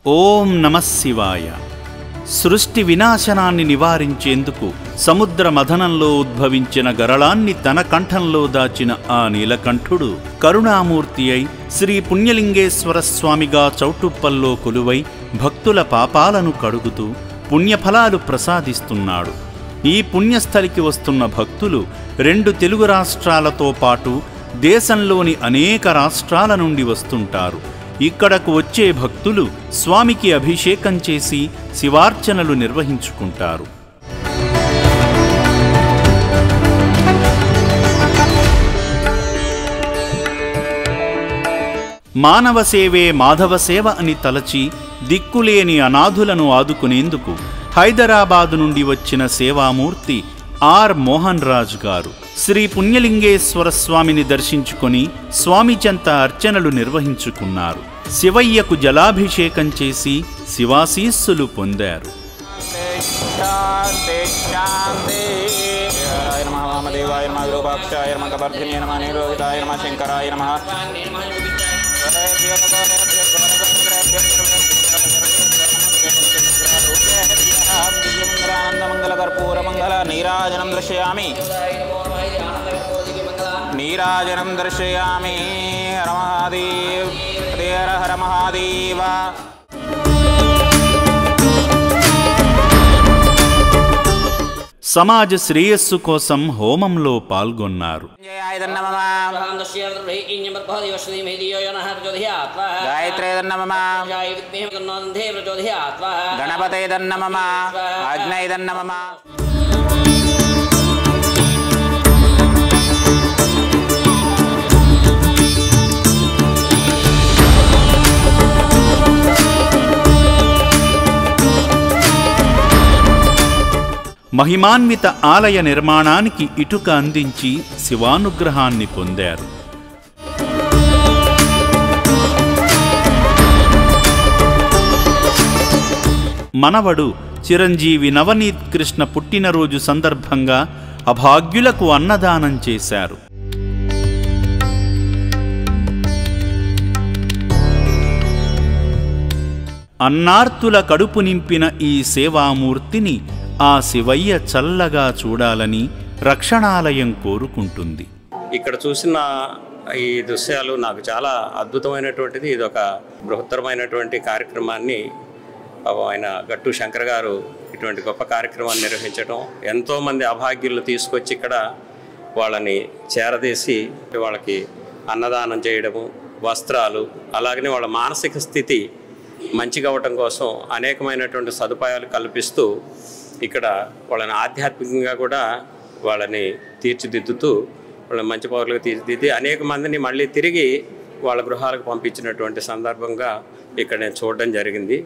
ఓం నమః శివాయ. సృష్టి వినాశనాన్ని నివారించేందుకు సముద్ర మథనంలో ఉద్భవించిన గరళాన్ని తన కంఠంలో దాచిన ఆ నీలకంఠుడు కరుణామూర్తి అయి శ్రీ పుణ్యలింగేశ్వర స్వామిగా చౌటుప్పల్లో కొలువై భక్తుల పాపాలను కడుగుతూ పుణ్యఫలాలు ప్రసాదిస్తున్నాడు. ఈ పుణ్యస్థలికి వస్తున్న భక్తులు 2 తెలుగు రాష్ట్రాలతో పాటు దేశంలోని అనేక రాష్ట్రాల నుండి వస్తుంటారు. ఇక్కడకు వచ్చే భక్తులు స్వామికి అభిషేకం చేసి శివార్చనలు నిర్వహించుకుంటారు. మానవ సేవే మాధవ సేవ అని తలచి దిక్కులేని అనాథులను ఆదుకునేందుకు హైదరాబాదు నుండి వచ్చిన సేవామూర్తి ఆర్ మోహన్ రాజ్ గారు శ్రీ పుణ్యలింగేశ్వర స్వామిని దర్శించుకొని స్వామి చెంత అర్చనలు నిర్వహించుకున్నారు. శివయ్యకు జలాభిషేకం చేసి శివాశీస్సులు పొందారు. నీరాజనం దర్శయామి. హర మహాదేవ్, హర హర మహాదేవ. సమాజ శ్రేయస్సు కోసం హోమంలో పాల్గొన్నారు. గణపతే దన్నమమ అగ్నై దన్నమమ. మహిమాన్విత ఆలయ నిర్మాణానికి ఇటుక అందించి శివానుగ్రహాన్ని పొందారు. మనవడు చిరంజీవి నవనీత్ కృష్ణ పుట్టినరోజు సందర్భంగా అభాగ్యులకు అన్నదానం చేశారు. అన్నార్తుల కడుపు నింపిన ఈ సేవామూర్తిని ఆ శివయ్య చల్లగా చూడాలని రక్షణాలయం కోరుకుంటుంది. ఇక్కడ చూసిన ఈ దృశ్యాలు నాకు చాలా అద్భుతమైనటువంటిది. ఇది ఒక బృహత్తరమైనటువంటి కార్యక్రమాన్ని ఆయన గట్టు శంకర్ గారు ఇటువంటి గొప్ప కార్యక్రమాన్ని నిర్వహించడం, ఎంతోమంది అభాగ్యులను తీసుకొచ్చి ఇక్కడ వాళ్ళని చేరదీసి వాళ్ళకి అన్నదానం చేయడము, వస్త్రాలు, అలాగనే వాళ్ళ మానసిక స్థితి మంచిగా అవ్వటం కోసం అనేకమైనటువంటి సదుపాయాలు కల్పిస్తూ ఇక్కడ వాళ్ళని ఆధ్యాత్మికంగా కూడా వాళ్ళని తీర్చిదిద్దుతూ వాళ్ళని మంచి పౌరులుగా తీర్చిదిద్ది అనేక మందిని మళ్ళీ తిరిగి వాళ్ళ గృహాలకు పంపించినటువంటి సందర్భంగా ఇక్కడ నేను చూడడం జరిగింది.